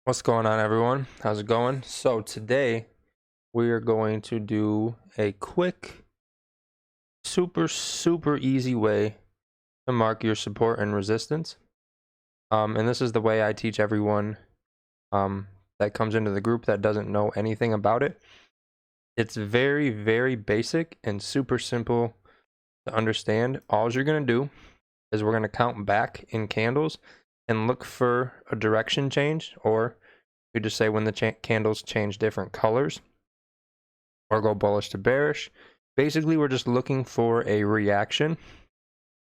What's going on, everyone? How's it going? So today we are going to do a quick, super easy way to mark your support and resistance. And this is the way I teach everyone that comes into the group that doesn't know anything about it. It's very basic and super simple to understand. All you're going to do is we're going to count back in candles and look for a direction change, or we just say when the candles change different colors or go bullish to bearish. Basically, we're just looking for a reaction,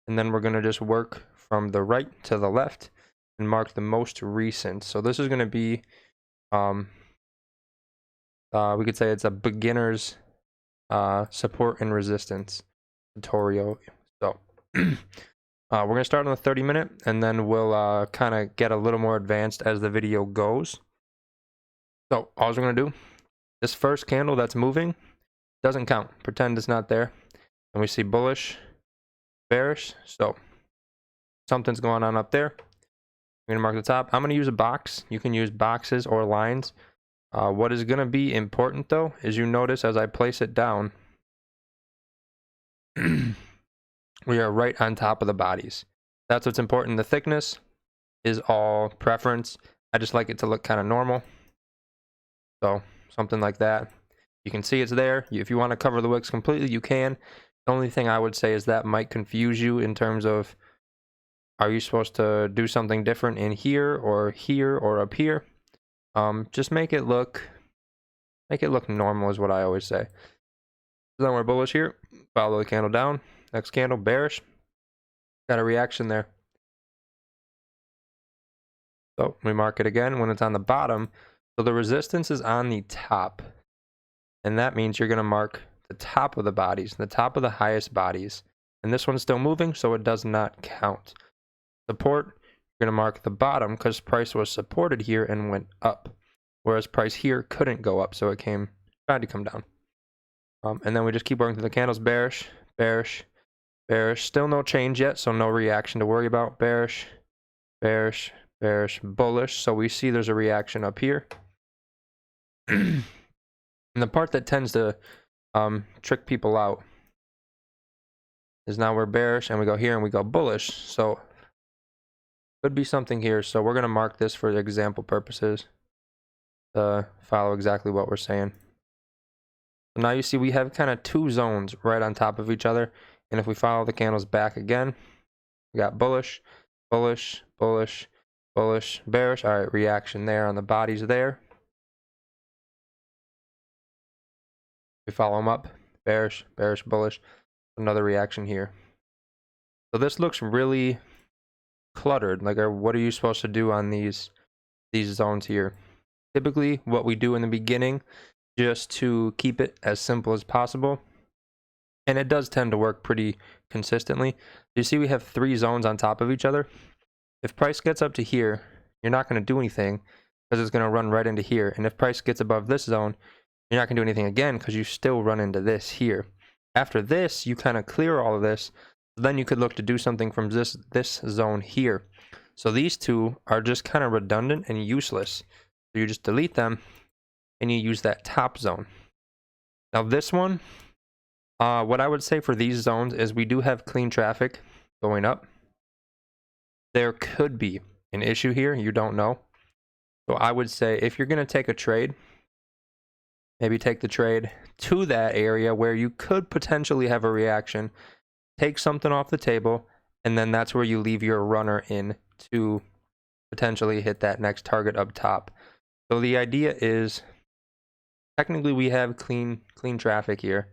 and then we're going to just work from the right to the left and mark the most recent. So this is going to be, we could say it's a beginner's support and resistance tutorial. So we're going to start on the 30-minute, and then we'll kind of get a little more advanced as the video goes. So all we're going to do, this first candle that's moving doesn't count. Pretend it's not there. And we see bullish, bearish. So something's going on up there. We're going to mark the top. I'm going to use a box. You can use boxes or lines. What is going to be important, though, is you notice as I place it down, we are right on top of the bodies. That's what's important. The thickness is all preference. I just like it to look kind of normal. So something like that. You can see it's there. If you want to cover the wicks completely, you can. The only thing I would say is that might confuse you in terms of, are you supposed to do something different in here or up here? Just make it look normal is what I always say. So then we're bullish here. Follow the candle down. Next candle, bearish. Got a reaction there. So we mark it again when it's on the bottom. So the resistance is on the top. And that means you're going to mark the top of the bodies, the top of the highest bodies. And this one's still moving, so it does not count. Support, you're going to mark the bottom because price was supported here and went up. Whereas price here couldn't go up, so it tried to come down. And then we just keep working through the candles. Bearish, bearish, bearish. Still no change yet, so no reaction to worry about. Bearish, bearish, bearish, bullish. So we see there's a reaction up here. And the part that tends to trick people out is now we're bearish and we go here and we go bullish. So could be something here. So we're going to mark this for example purposes to follow exactly what we're saying. So now you see we have kind of two zones right on top of each other. And if we follow the candles back again, we got bullish, bullish, bullish, bullish, bearish. All right, reaction there on the bodies there. We follow them up, bearish, bearish, bullish. Another reaction here. So this looks really cluttered. Like, what are you supposed to do on these zones here? Typically, what we do in the beginning, just to keep it as simple as possible, and it does tend to work pretty consistently. You see we have three zones on top of each other. If price gets up to here, you're not going to do anything because it's going to run right into here. And if price gets above this zone, you're not going to do anything again because you still run into this here. After this, you kind of clear all of this. Then you could look to do something from this zone here. So these two are just kind of redundant and useless. So you just delete them and you use that top zone. Now this one, what I would say for these zones is we do have clean traffic going up. There could be an issue here. You don't know. So I would say if you're going to take a trade, maybe take the trade to that area where you could potentially have a reaction, take something off the table, and then that's where you leave your runner in to potentially hit that next target up top. So the idea is, technically we have clean traffic here,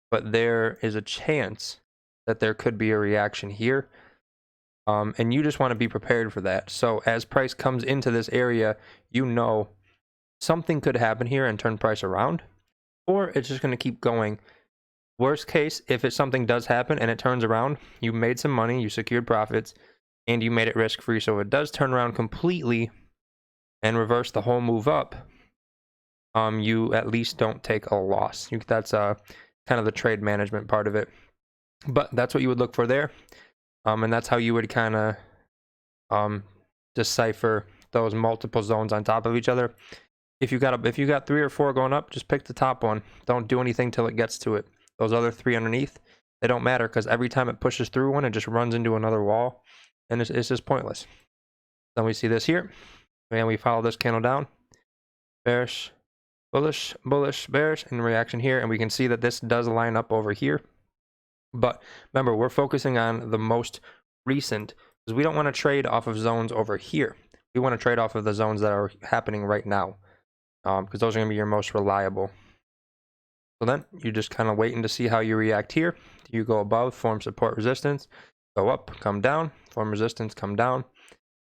but there is a chance that there could be a reaction here. And you just want to be prepared for that. So as price comes into this area, you know something could happen here and turn price around, or it's just going to keep going. Worst case, if something does happen and it turns around, you made some money, you secured profits, and you made it risk-free. So if it does turn around completely and reverse the whole move up, you at least don't take a loss. That's kind of the trade management part of it. But that's what you would look for there. And that's how you would kind of decipher those multiple zones on top of each other. If you got 3 or 4 going up, just pick the top one. Don't do anything till it gets to it. Those other 3 underneath, they don't matter, because every time it pushes through one, it just runs into another wall, and it's just pointless. Then we see this here, and we follow this candle down. Bearish, bullish, bullish, bearish, and reaction here, and we can see that this does line up over here. But remember, we're focusing on the most recent, because we don't want to trade off of zones over here. We want to trade off of the zones that are happening right now, because those are going to be your most reliable. So then you're just kind of waiting to see how you react here. You go above, form support resistance, go up, come down, form resistance, come down.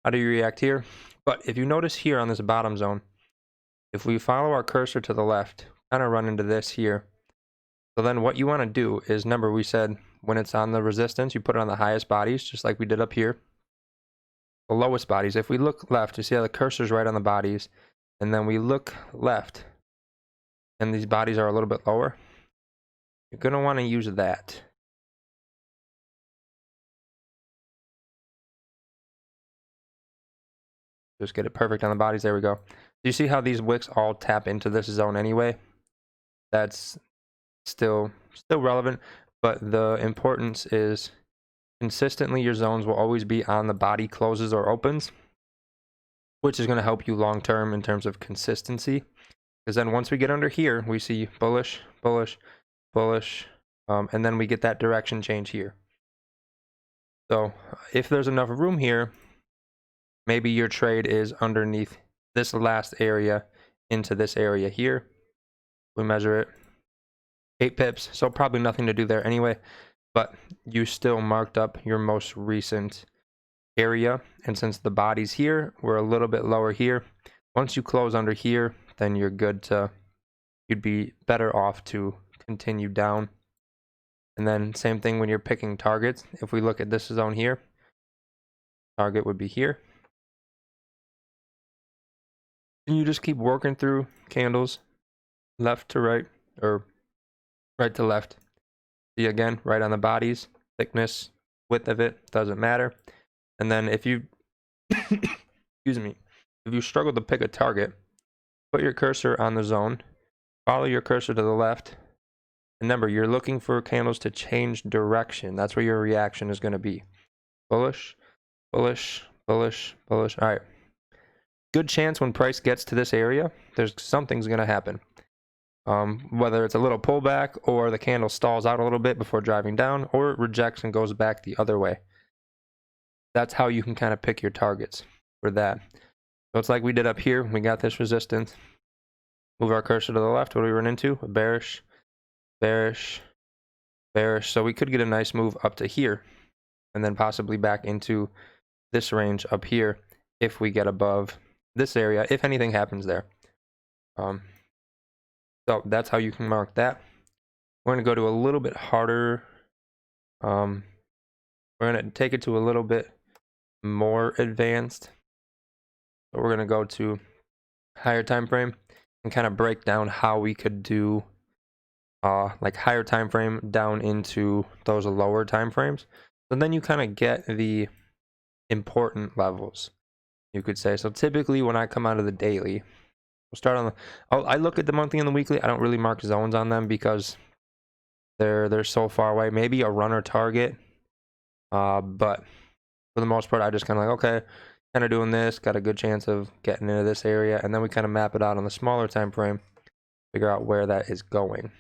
How do you react here? But if you notice here on this bottom zone, if we follow our cursor to the left, kind of run into this here. So then what you want to do is, remember we said when it's on the resistance, you put it on the highest bodies, just like we did up here. The lowest bodies, if we look left, you see how the cursor's right on the bodies, and then we look left, and these bodies are a little bit lower. You're going to want to use that. Just get it perfect on the bodies. There we go. Do you see how these wicks all tap into this zone anyway? That's still relevant, but the importance is consistently your zones will always be on the body closes or opens, which is going to help you long term in terms of consistency. Because then once we get under here, we see bullish, bullish, bullish, and then we get that direction change here. So if there's enough room here, maybe your trade is underneath this last area into this area here. We measure it, 8 pips, so probably nothing to do there anyway, but you still marked up your most recent area. And since the body's here, we're a little bit lower here. Once you close under here, then you're good to, you'd be better off to continue down. And then same thing when you're picking targets. If we look at this zone here, target would be here. And you just keep working through candles left to right, or right to left. See again, right on the bodies, thickness, width of it, doesn't matter. And then if you, excuse me, if you struggle to pick a target, put your cursor on the zone, follow your cursor to the left. Remember, you're looking for candles to change direction. That's where your reaction is going to be. Bullish, bullish, bullish, bullish. All right. Good chance when price gets to this area, something's going to happen. Whether it's a little pullback or the candle stalls out a little bit before driving down, or it rejects and goes back the other way. That's how you can kind of pick your targets for that. So it's like we did up here. We got this resistance. Move our cursor to the left. What do we run into? A bearish, bearish, bearish. So we could get a nice move up to here, and then possibly back into this range up here if we get above this area, if anything happens there. So that's how you can mark that. We're going to go to a little bit harder. We're going to take it to a little bit more advanced. So we're going to go to higher time frame and kind of break down how we could do like higher time frame down into those lower time frames. So then you kind of get the important levels, you could say. So typically when I come out of the daily, we'll start on the, I look at the monthly and the weekly. I don't really mark zones on them because they're so far away. Maybe a runner target, but for the most part, I just kind of like, okay, kind of doing this, got a good chance of getting into this area, and then we kind of map it out on the smaller time frame, figure out where that is going.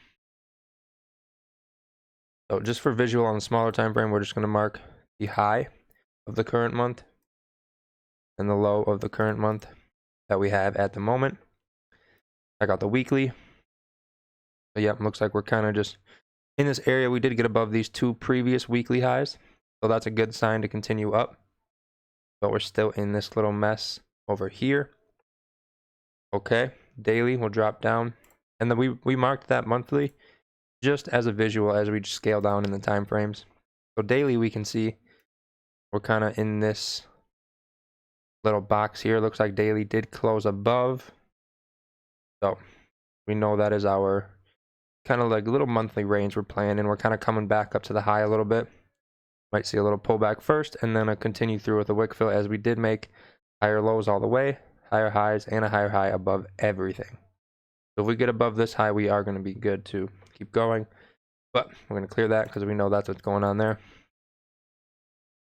So just for visual on the smaller time frame, we're just going to mark the high of the current month and the low of the current month that we have at the moment. Check out the weekly. So yeah, looks like we're kind of just in this area. We did get above these 2 previous weekly highs, so that's a good sign to continue up. But we're still in this little mess over here. Okay, daily will drop down, and then we marked that monthly just as a visual as we just scale down in the time frames. So daily we can see we're kind of in this little box here. Looks like daily did close above, so we know that is our kind of like little monthly range we're playing in. We're kind of coming back up to the high a little bit. Might see a little pullback first, and then a continue through with a wick fill, as we did make higher lows all the way, higher highs, and a higher high above everything. So if we get above this high, we are going to be good to keep going. But we're going to clear that because we know that's what's going on there.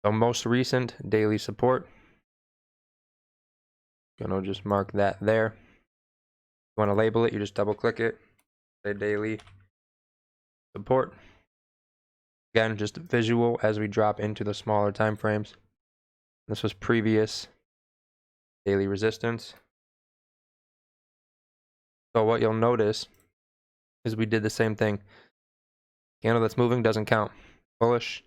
So most recent daily support. Gonna just mark that there. You want to label it, you just double click it, say daily support. Again, just visual as we drop into the smaller time frames. This was previous daily resistance. So what you'll notice is we did the same thing. Candle that's moving doesn't count. Bullish,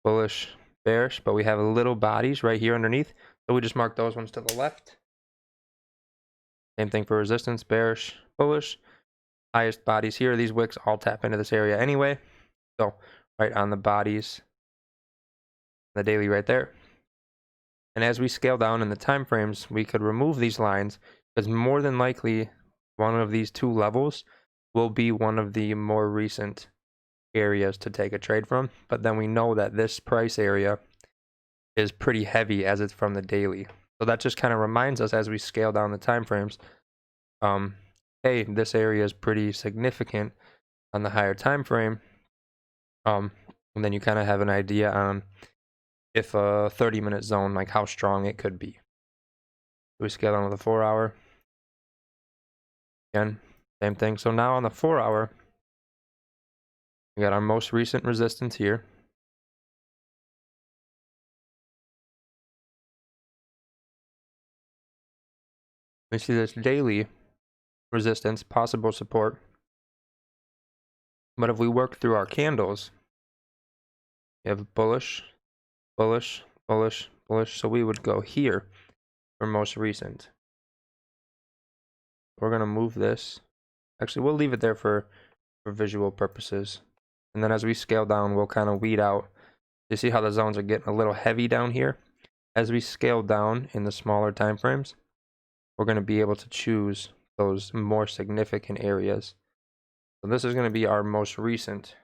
bullish, bearish, but we have little bodies right here underneath. So we just mark those ones to the left. Same thing for resistance, bearish, bullish. Highest bodies here. These wicks all tap into this area anyway. So right on the bodies, the daily right there. And as we scale down in the time frames, we could remove these lines because more than likely one of these two levels will be one of the more recent areas to take a trade from. But then we know that this price area is pretty heavy as it's from the daily. So that just kind of reminds us as we scale down the time frames, hey, this area is pretty significant on the higher time frame. And then you kind of have an idea on if a 30-minute zone, like how strong it could be. We scale down to the 4 hour. Again, same thing. So now on the 4 hour, we got our most recent resistance here. We see this daily resistance, possible support. But if we work through our candles, we have bullish, bullish, bullish, bullish. So we would go here for most recent. We're going to move this. Actually, we'll leave it there for visual purposes. And then as we scale down, we'll kind of weed out. You see how the zones are getting a little heavy down here? As we scale down in the smaller time frames, we're going to be able to choose those more significant areas. So this is going to be our most recent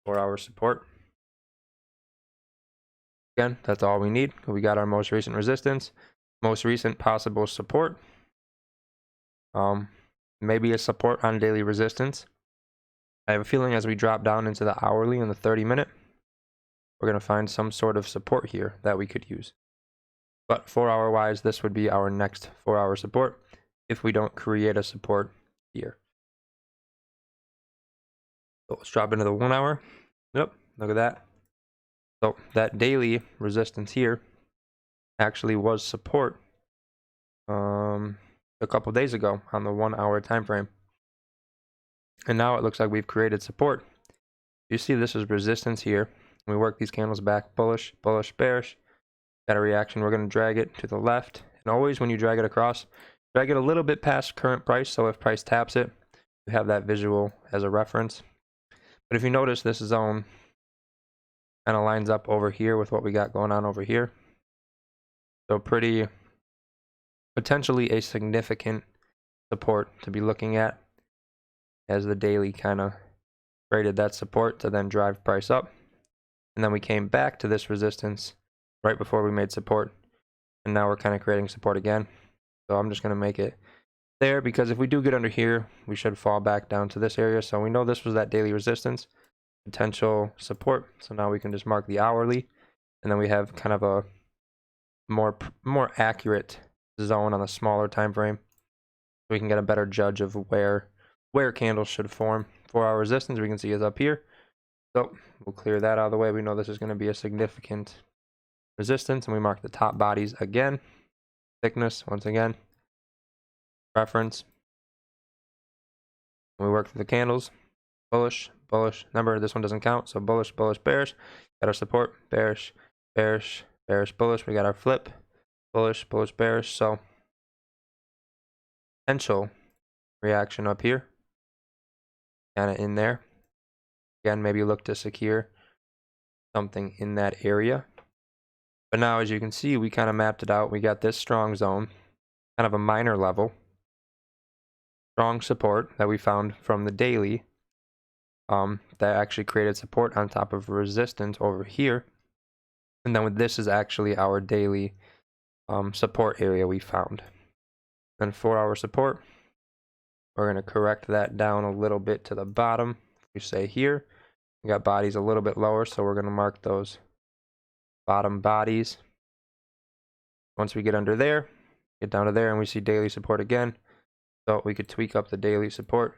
4 hour support. Again, that's all we need. We got our most recent resistance, most recent possible support. Maybe a support on daily resistance. I have a feeling as we drop down into the hourly and the 30-minute, we're going to find some sort of support here that we could use. But 4 hour wise, this would be our next 4 hour support if we don't create a support here. So let's drop into the 1 hour. Yep, look at that. So that daily resistance here actually was support a couple days ago on the 1 hour time frame. And now it looks like we've created support. You see this is resistance here. We work these candles back, bullish, bullish, bearish. Got a reaction, we're going to drag it to the left. And always when you drag it across, drag it a little bit past current price. So if price taps it, you have that visual as a reference. But if you notice, this zone kind of lines up over here with what we got going on over here. So pretty potentially a significant support to be looking at as the daily kind of created that support to then drive price up. And then we came back to this resistance right before we made support. And now we're kind of creating support again. So I'm just going to make it there because if we do get under here, we should fall back down to this area. So we know this was that daily resistance, potential support. So now we can just mark the hourly. And then we have kind of a more accurate zone on the smaller time frame. So we can get a better judge of where candles should form. 4 hour resistance we can see is up here. So we'll clear that out of the way. We know this is going to be a significant resistance, and we mark the top bodies again. Thickness, once again. Preference. We work through the candles. Bullish, bullish. Remember, this one doesn't count. So bullish, bullish, bearish. Got our support. Bearish, bearish, bearish, bullish. We got our flip. Bullish, bullish, bearish. So potential reaction up here. Kind of in there. Again, maybe look to secure something in that area. But now, as you can see, we kind of mapped it out. We got this strong zone, kind of a minor level. Strong support that we found from the daily. That actually created support on top of resistance over here. And then this is actually our daily support area we found. Then 4-hour support, we're going to correct that down a little bit to the bottom. We say here, we got bodies a little bit lower, so we're going to mark those bottom bodies. Once we get under there, get down to there, and we see daily support again. So we could tweak up the daily support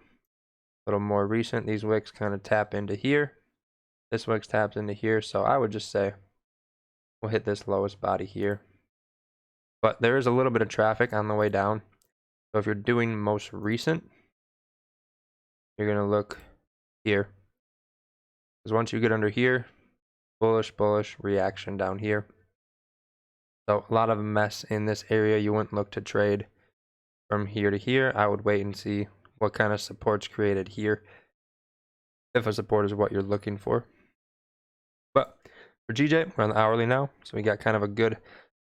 a little more recent. These wicks kind of tap into here. This wick taps into here, so I would just say we'll hit this lowest body here. But there is a little bit of traffic on the way down. So if you're doing most recent, you're going to look here. Because once you get under here, bullish reaction down here. So a lot of mess in this area. You wouldn't look to trade from here to here. I would wait and see what kind of support's created here, if a support is what you're looking for. But for GJ, we're on the hourly now, so we got kind of a good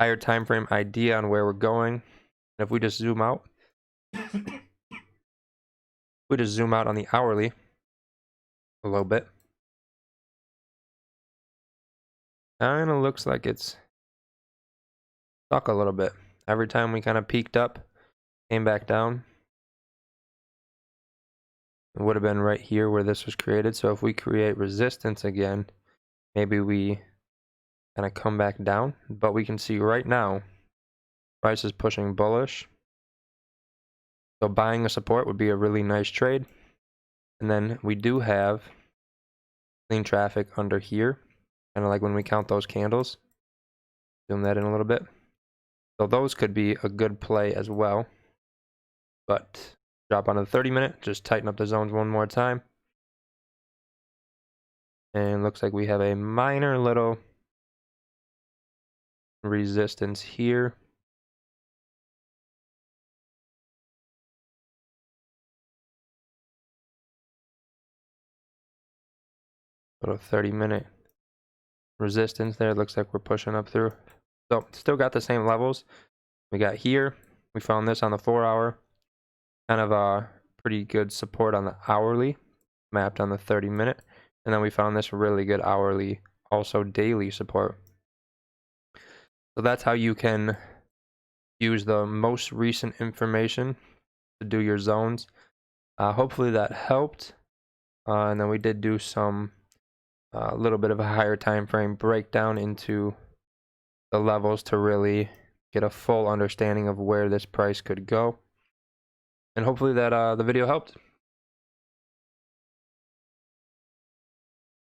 higher time frame idea on where we're going. And if we just zoom out, on the hourly a little bit, kind of looks like it's stuck a little bit. Every time we kind of peaked up, came back down. It would have been right here where this was created. So if we create resistance again, maybe we kind of come back down. But we can see right now, price is pushing bullish. So buying a support would be a really nice trade. And then we do have clean traffic under here, kind of like when we count those candles. Zoom that in a little bit. So those could be a good play as well. But drop onto the 30-minute, just tighten up the zones one more time. And looks like we have a minor little resistance here. Little 30-minute resistance there. Looks like we're pushing up through. So still got the same levels. We got here. We found this on the 4-hour. Kind of a pretty good support on the hourly, mapped on the 30-minute. And then we found this really good hourly, also daily support. So that's how you can use the most recent information to do your zones. Hopefully that helped. And then we did do some a little bit of a higher time frame breakdown into the levels to really get a full understanding of where this price could go. And hopefully that the video helped.